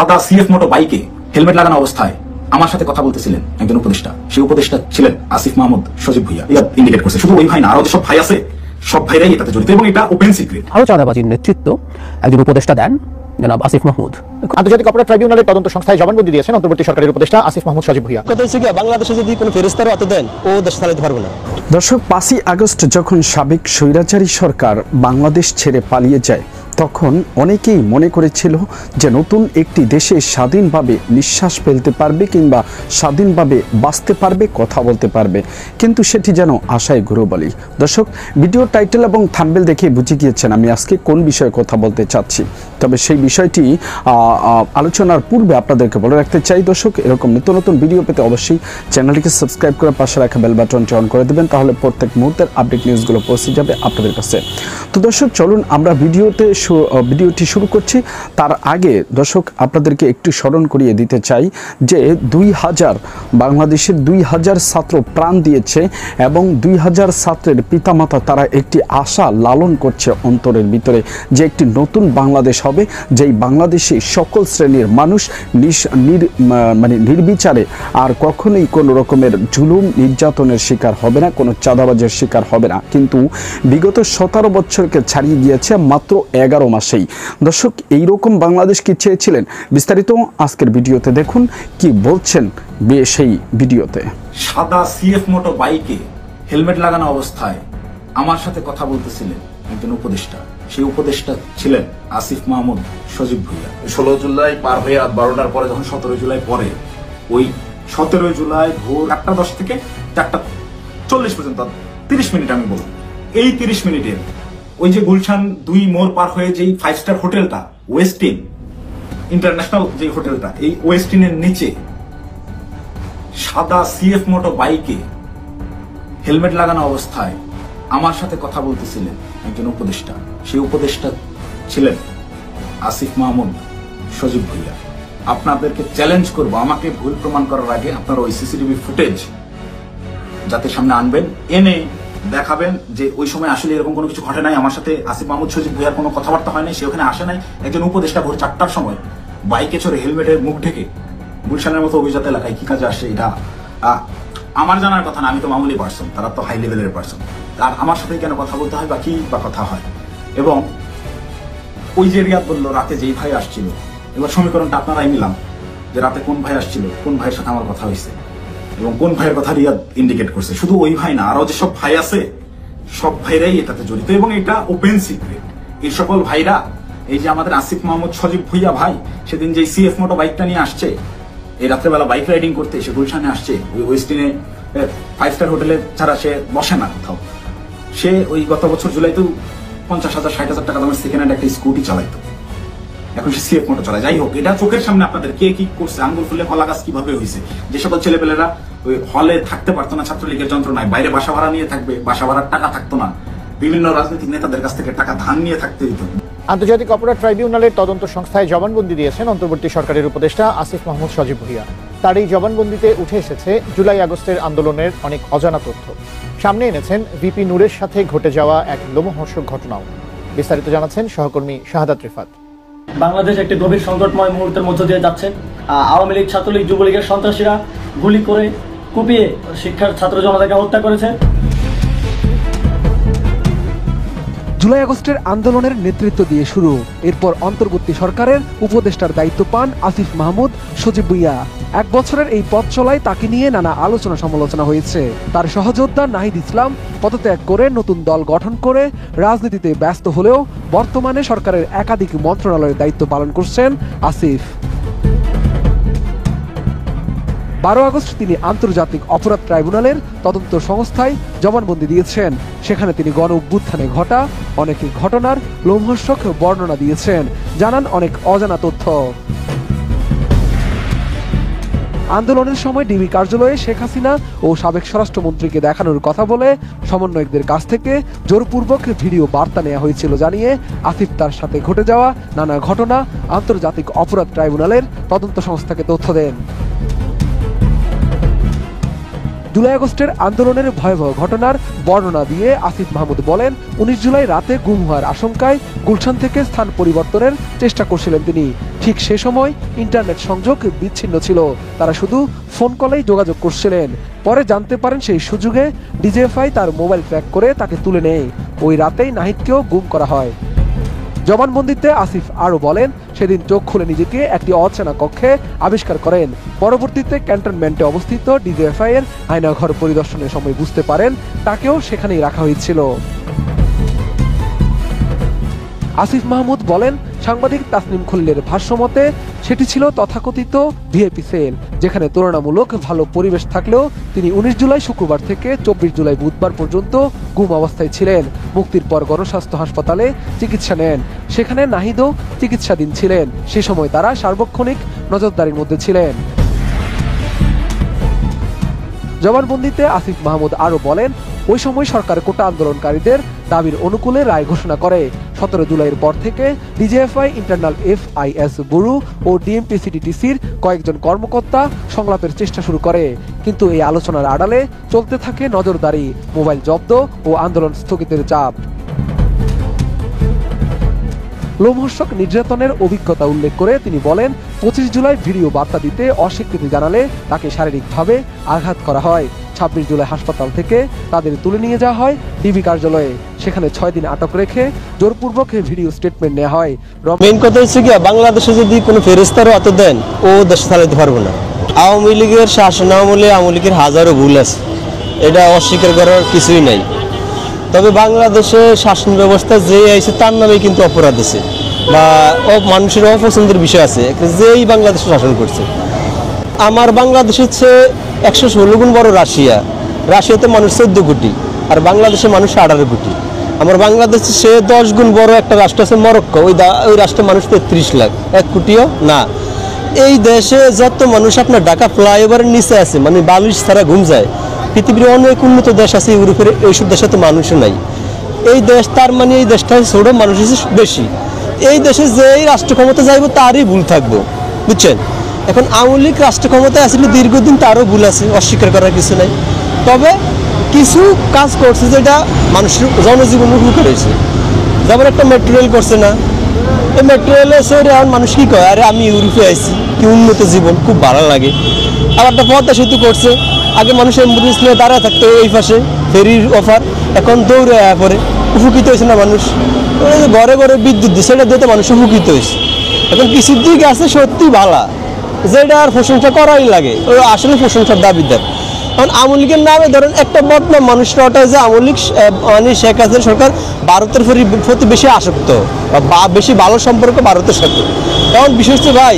সাদা সিএফ মোটো বাইকে হেলমেট লাগানো অবস্থায় আমার সাথে কথা বলতেছিলেন একজন উপদেষ্টা। সেই উপদেষ্টা ছিলেন আসিফ মাহমুদ সজীব ভুইয়া। এটা ইন্ডিকেট করছে শুধু ওই ভাই না, আরো যেসব ভাই আছে সব ভাইরাই এটাতে জড়িত এবং এটা ওপেন সিক্রেট। আরো চাঁদাবাজির নেতৃত্ব একজন উপদেষ্টা দেন জনাব আসিফ মাহমুদ। আন্তর্জাতিক অপরাধ ট্রাইব্যুনালের তদন্ত সংস্থায় জবানবন্দি দিয়েছেন অন্তর্বর্তী সরকারের উপদেষ্টা আসিফ মাহমুদ সজীব ভুইয়া। কথা হচ্ছে কি, বাংলাদেশে যদি কোনো ফেরেশতারও হাতে দেন ও দেশ চালাতে পারবে না। দর্শক, 5ই আগস্ট যখন সাবেক স্বৈরাচারী সরকার বাংলাদেশ ছেড়ে পালিয়ে যায় তখন অনেকেই মনে করেছিল যে নতুন একটি দেশে স্বাধীনভাবে নিঃশ্বাস ফেলতে পারবে কিংবা স্বাধীনভাবে বাঁচতে পারবে, কথা বলতে পারবে, কিন্তু সেটি যেন আশায় গুরুবলি। দর্শক, ভিডিও টাইটেল এবং থাম্বনেল দেখে বুঝে গিয়েছেন আমি আজকে কোন বিষয়ে কথা বলতে চাচ্ছি। তবে সেই বিষয়টি আলোচনার পূর্বে আপনাদেরকে বলে রাখতে চাই দর্শক, এরকম নিত্য নতুন ভিডিও পেতে অবশ্যই চ্যানেলটিকে সাবস্ক্রাইব করে পাশে রাখা বেল বাটনটি অন করে দেবেন, তাহলে প্রত্যেক মুহূর্তের আপডেট নিউজগুলো পৌঁছে যাবে আপনাদের কাছে। তো দর্শক, চলুন আমরা ভিডিওটি শুরু করছি। তার আগে দর্শক আপনাদেরকে একটু স্মরণ করিয়ে দিতে চাই যে বাংলাদেশের 2000 ছাত্র প্রাণ দিয়েছে এবং 2000 ছাত্রের পিতামাতা তারা একটি আশা লালন করছে অন্তরের ভিতরে যে একটি নতুন বাংলাদেশ হবে, যেই বাংলাদেশে সকল শ্রেণীর মানুষ নির্বিচারে আর কখনোই কোনো রকমের জুলুম নির্যাতনের শিকার হবে না, কোনো চাঁদাবাজের শিকার হবে না। কিন্তু বিগত 17 বছরকে ছাড়িয়ে গিয়েছে মাত্র 11 মাসেই। দর্শক, এইরকম বাংলাদেশ কি চেয়েছিলেন? বিস্তারিত আজকের ভিডিওতে দেখুন কি বলছেন সেই ভিডিওতে। সাদা সিএফ মোটো বাইকে হেলমেট লাগানো অবস্থায় আমার সাথে কথা বলতেছিলেন একজন উপদেষ্টা। সেই উপদেষ্টা ছিলেন আসিফ মাহমুদ সজীব ভুইয়া। 16 জুলাই পার হয়ে রাত 12টার পরে যখন 17 জুলাই পরে, ওই 17 জুলাই ভোর 8:10 থেকে 4:40 পর্যন্ত 30 মিনিট আমি বলবো, এই 30 মিনিটের ওই যে গুলশান 2 মোড় পার হয়ে যেই 5 স্টার হোটেলটা ওয়েস্টিন ইন্টারন্যাশনাল যে হোটেলটা, এই ওয়েস্টিনের নিচে সাদা সিএফ মোটো বাইকে হেলমেট লাগানো অবস্থায় আমার সাথে কথা বলতেছিলেন একজন উপদেষ্টা। সেই উপদেষ্টা ছিলেন আসিফ মাহমুদ সজীব ভুইয়া। আপনাদেরকে চ্যালেঞ্জ করবো, আমাকে ভুল প্রমাণ করার আগে আপনারা ওই সিসিটিভি ফুটেজ যাতে সামনে আনবেন, এনে দেখাবেন যে ওই সময় আসলে এরকম কোনো কিছু ঘটে নাই। আমার সাথে আসিফ মাহমুদ সজীব ভুইয়ার কোনো কথাবার্তা হয় নাই, সে ওখানে আসে নাই। একজন উপদেষ্টা ভোর 4টার সময় বাইকে চড়ে হেলমেটের মুখ ঢেকে গুলশানের মতো অভিজাত এলাকায় কি কাজে আসে এটা আমার জানার কথা না। আমি তো মামুলি পার্সন, তারা তো হাই লেভেলের পার্সন। আর আমার সাথে কেন কথা বলতে হয় বা কি বা কথা হয়? এবং ওই যে রিয়াদ বললো রাতে যেই ভাই আসছিল, এবার সমীকরণটা আপনারাই মিলাম যে রাতে কোন ভাই আসছিল, কোন ভাইয়ের সাথে আমার কথা হয়েছে এবং কোন ভাইয়ের কথা রিয়াদ ইন্ডিকেট করছে। শুধু ওই ভাই না, আরো যেসব ভাই আছে সব ভাইরাই এটাতে জড়িত এবং এটা ওপেন সিক্রেট। এই সকল ভাইরা, এই যে আমাদের আসিফ মাহমুদ সজীব ভুইয়া ভাই সেদিন যে সিএফ মোটো বাইকটা নিয়ে আসছে, এই রাত্রেবেলা বাইক রাইডিং করতে এসে গুলশানে আসছে, ওই ওয়েস্টিনে 5 স্টার হোটেলে ছাড়া সে বসে না কোথাও। সে ওই গত বছর জুলাইতেও 50,000 60,000 টাকা দামের সেকেন্ড হ্যান্ড একটা স্কুটি চালাইতো, এখন সে সিএফ মোটো চালায়। যাই হোক, এটা চোখের সামনে আপনাদের কে কি করছে, আঙ্গুল ফুলে কলা গাছ কিভাবে হয়েছে। যে সকল ছেলেপেলেরা ওই হলে থাকতে পারতো না ছাত্রলীগের যন্ত্রণায়, বাইরে বাসা ভাড়া নিয়ে থাকবে, বাসা ভাড়ার টাকা থাকতো না, বিভিন্ন রাজনৈতিক নেতাদের কাছ থেকে টাকা ধার নিয়ে থাকতে হতো। আন্তর্জাতিক অপরাধ ট্রাইব্যুনালের তদন্ত সংস্থায় জবানবন্দি দিয়েছেন অন্তর্বর্তী সরকারের উপদেষ্টা আসিফ মাহমুদ সজীব ভুইয়া। তার এই জবানবন্দিতে উঠে এসেছে জুলাই আগস্টের আন্দোলনের অনেক অজানা তথ্য। সামনে এনেছেন ভিপি নূরের সাথে ঘটে যাওয়া এক লোমহর্ষক ঘটনাও। বিস্তারিত জানাচ্ছেন সহকর্মী শাহাদাত রিফাত। বাংলাদেশ একটি গভীর সংকটময় মুহূর্তের মধ্য দিয়ে যাচ্ছে। আওয়ামী লীগ, ছাত্রলীগ, যুবলীগের সন্ত্রাসীরা গুলি করে কুপিয়ে শিক্ষার ছাত্র জনতাকে হত্যা করেছে। জুলাই আগস্টের আন্দোলনের নেতৃত্ব দিয়ে শুরু, এরপর অন্তর্বর্তী সরকারের উপদেষ্টার দায়িত্ব পান আসিফ মাহমুদ সজীব ভুইয়া। 1 বছরের এই পথ চলায় তাকে নিয়ে নানা আলোচনা সমালোচনা হয়েছে। তার সহযোদ্ধা নাহিদ ইসলাম পদত্যাগ করে নতুন দল গঠন করে রাজনীতিতে ব্যস্ত হলেও বর্তমানে সরকারের একাধিক মন্ত্রণালয়ের দায়িত্ব পালন করছেন আসিফ। 12 আগস্ট তিনি আন্তর্জাতিক অপরাধ ট্রাইব্যুনালের তদন্ত সংস্থায় জবানবন্দি দিয়েছেন। সেখানে তিনি গণ অভ্যুত্থানে ঘটা অনেক ঘটনার লোমহর্ষক বর্ণনা দিয়েছেন, জানান অনেক অজানা তথ্য। আন্দোলনের সময় ডিবি কার্যালয়ে শেখ হাসিনা ও সাবেক স্বরাষ্ট্রমন্ত্রীকে দেখানোর কথা বলে সমন্বয়কদের কাছ থেকে জোরপূর্বক ভিডিও বার্তা নেওয়া হয়েছিল জানিয়ে আসিফ তার সাথে ঘটে যাওয়া নানা ঘটনা আন্তর্জাতিক অপরাধ ট্রাইব্যুনালের তদন্ত সংস্থাকে তথ্য দেন। জুলাই আগস্টের আন্দোলনের ভয়াবহ ঘটনার বর্ণনা দিয়ে আসিফ মাহমুদ বলেন, 19 জুলাই রাতে গুম হওয়ার আশঙ্কায় গুলশান থেকে স্থান পরিবর্তনের চেষ্টা করছিলেন তিনি। ঠিক সে সময় ইন্টারনেট সংযোগ বিচ্ছিন্ন ছিল, তারা শুধু ফোন কলেই যোগাযোগ করছিলেন। পরে জানতে পারেন সেই সুযোগে ডিজিএফআই তার মোবাইল ট্র্যাক করে তাকে তুলে নেয়। ওই রাতেই নাহিদকেও গুম করা হয়। জবানবন্দিতে আসিফ আরও বলেন, সেদিন চোখ খুলে নিজেকে একটি অচেনা কক্ষে আবিষ্কার করেন। পরবর্তীতে ক্যান্টনমেন্টে অবস্থিত ডিজিএফআই এর আয়নাঘর পরিদর্শনের সময় বুঝতে পারেন তাকেও সেখানেই রাখা হয়েছিল। আসিফ মাহমুদ বলেন, সাংবাদিক তাসনিম খলিলের ভাষ্যমতে সেটি ছিল তথাকথিত ভিআইপি সেল, যেখানে তুলনামূলক ভালো পরিবেশ থাকলেও তিনি 19 জুলাই শুক্রবার থেকে 24 জুলাই বুধবার পর্যন্ত গুম অবস্থায় ছিলেন। মুক্তির পর গণস্বাস্থ্য হাসপাতালে চিকিৎসা নেন, সেখানে নাহিদও চিকিৎসাধীন ছিলেন। সে সময় তারা সার্বক্ষণিক নজরদারির মধ্যে ছিলেন। জবানবন্দিতে আসিফ মাহমুদ আরও বলেন, ওই সময় সরকার কোটা আন্দোলনকারীদের দাবির অনুকূলে রায় ঘোষণা করে। 17 জুলাইয়ের পর থেকে ডিজিএফআই, ইন্টারনাল FIS ব্যুরো ও DMPCTTCর কয়েকজন কর্মকর্তা সংলাপের চেষ্টা শুরু করে, কিন্তু এই আলোচনার আড়ালে চলতে থাকে নজরদারি, মোবাইল জব্দ ও আন্দোলন স্থগিতের চাপ। লোমহর্ষক নির্যাতনের অভিজ্ঞতা উল্লেখ করে তিনি বলেন, 25 জুলাই ভিডিও বার্তা দিতে অস্বীকৃতি জানালে তাকে শারীরিকভাবে আঘাত করা হয়। 26 জুলাই হাসপাতাল থেকে তাদের তুলে নিয়ে যাওয়া হয় ডিবি কার্যালয়ে, সেখানে 6 দিন আটক রেখে জোরপূর্বক ভিডিও স্টেটমেন্ট নেওয়া হয়। মেইন কথা হচ্ছে কি, বাংলাদেশে যদি কোনো ফেরেস্তারও হাতে দেন ও দেশ চালাতে পারবো না। আওয়ামী লীগের শাসনামলে আওয়ামী লীগের হাজারো ভুল আছে, এটা অস্বীকার করার কিছুই নাই। তবে বাংলাদেশে শাসন ব্যবস্থা যে আইছে তার নামে কিন্তু অপরাধ আছে বা মানুষের অপছন্দের বিষয় আছে, যেই বাংলাদেশে শাসন করছে। আমার বাংলাদেশ হচ্ছে 116 গুণ বড় রাশিয়া, রাশিয়াতে মানুষ 14 কোটি আর বাংলাদেশে মানুষ 18 কোটি। আমার বাংলাদেশে সে 10 গুণ বড় একটা রাষ্ট্র আছে মরক্কো, ওই রাষ্ট্রের মানুষ 33 লাখ, 1 কোটিও না। এই দেশে যত মানুষ আপনার ঢাকা ফ্লাইওভারের নিচে আছে, মানে বালিশ ছাড়া ঘুম যায়। পৃথিবীর অনেক উন্নত দেশ আছে ইউরোপের, এইসব দেশে তো মানুষও নাই। এই দেশ, তার মানে এই দেশটা ছোট, মানুষ বেশি। এই দেশে যেই রাষ্ট্র ক্ষমতা যাইব তারই ভুল থাকবো, বুঝছেন। এখন আওয়ামী লীগ রাষ্ট্র ক্ষমতায় আসলে দীর্ঘদিন, তারও ভুল আছে, অস্বীকার করার কিছু নাই। তবে কিছু কাজ করছে যেটা মানুষের জনজীবন উপকার হয়েছে। যেমন একটা মেট্রো রেল করছে না, এই মেট্রো রেলে সরে এখন মানুষ কি কয়, আরে আমি ইউরোপে আইছি, কি উন্নত জীবন, খুব ভালো লাগে। আবার একটা পদ্মা সেতু করছে, আগে মানুষ অ্যাম্বুলেন্স নিয়ে দাঁড়ায় থাকতো এই পাশে, ফেরির অফার, এখন দৌড়ে পরে উপকৃত হয়েছে না মানুষ। ঘরে ঘরে বিদ্যুৎ দিচ্ছে, সেটা দিতে মানুষ উপকৃত হয়েছে। এখন কিছুর দিক আছে সত্যি ভালো, যেটা আর প্রশংসা করাই লাগে, ওই আসলে প্রশংসার দাবিদার। কারণ আওয়ামী লীগের নামে ধরেন একটা বদনাম মানুষরা ওটা যে আওয়ামী লীগ মানে শেখ হাসিনা সরকার ভারতের প্রতি বেশি আসক্ত বা বেশি ভালো সম্পর্ক ভারতের সাথে। কারণ বিশেষ করে ভাই,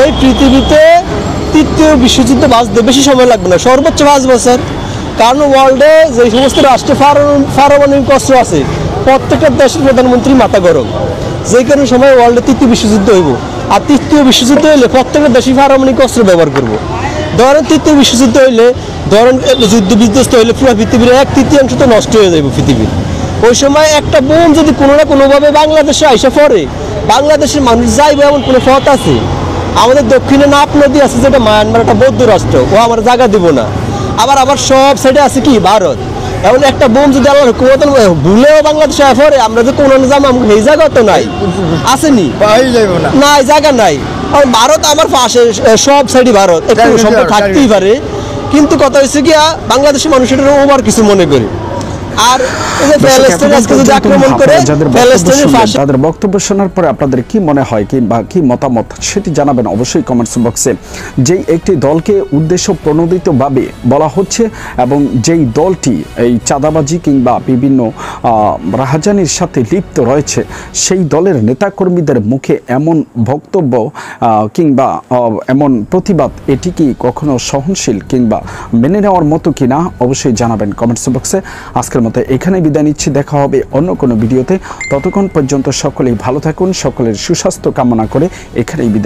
এই পৃথিবীতে 3য় বিশ্বযুদ্ধ বাঁচতে বেশি সময় লাগবে না, সর্বোচ্চ 5 বছর। কারণ ওয়ার্ল্ডে যে সমস্ত রাষ্ট্রে পারমাণবিক অস্ত্র আছে, প্রত্যেকটা দেশের প্রধানমন্ত্রী মাথা গরম, যে কোনো সময় ওয়ার্ল্ডে 3য় বিশ্বযুদ্ধ হইব। আর 3য় বিশ্বযুদ্ধ হইলে প্রত্যেকটা দেশই পারমাণবিক অস্ত্র ব্যবহার করবো। ধরেন 3য় বিশ্বযুদ্ধ হইলে, ধরেন যুদ্ধ বিধ্বস্ত হইলে পুরো পৃথিবীর 1/3 তো নষ্ট হয়ে যাবে পৃথিবীর। ওই সময় একটা বোম যদি কোনো না কোনোভাবে বাংলাদেশে আইসা পড়ে, বাংলাদেশের মানুষ যাইবে এমন কোনো পথ আছে? আমাদের দক্ষিণে নাপ নদী আছে, যেটা মায়ানমার একটা বৌদ্ধ রাষ্ট্র, ও আমার জায়গা দিব না। আবার সব সাইডে আছে কি ভারত। এখন একটা বোম যদি আল্লাহ ভুলেও বাংলাদেশে পড়ে, আমরা যে কোনো জামা এই জায়গা তো নাই, আসেনি না, এই জায়গা নাই। আর ভারত আমার পাশে, সব সাইডে ভারত, একটু সম্পর্ক থাকতেই পারে। কিন্তু কথা হচ্ছে কি, বাংলাদেশের মানুষের ওভার কিছু মনে করে। আর তাদের বক্তব্য শোনার পরে আপনাদের কি মনে হয় কিংবা কি মতামত সেটি জানাবেন অবশ্যই কমেন্টস বক্সে। যেই একটি দলকে উদ্দেশ্য প্রণোদিতভাবে বলা হচ্ছে এবং যেই দলটি এই চাঁদাবাজি কিংবা বিভিন্ন রাহাজানির সাথে লিপ্ত রয়েছে, সেই দলের নেতাকর্মীদের মুখে এমন বক্তব্য কিংবা এমন প্রতিবাদ, এটি কি কখনো সহনশীল কিংবা মেনে নেওয়ার মতো কিনা অবশ্যই জানাবেন কমেন্টস বক্সে। আজকের মতো এখানে বিদায় নিচ্ছি, দেখা হবে অন্য কোনো ভিডিওতে। ততক্ষণ পর্যন্ত সকলেই ভালো থাকুন, সকলের সুস্বাস্থ্য কামনা করে এখানেই বিদায়।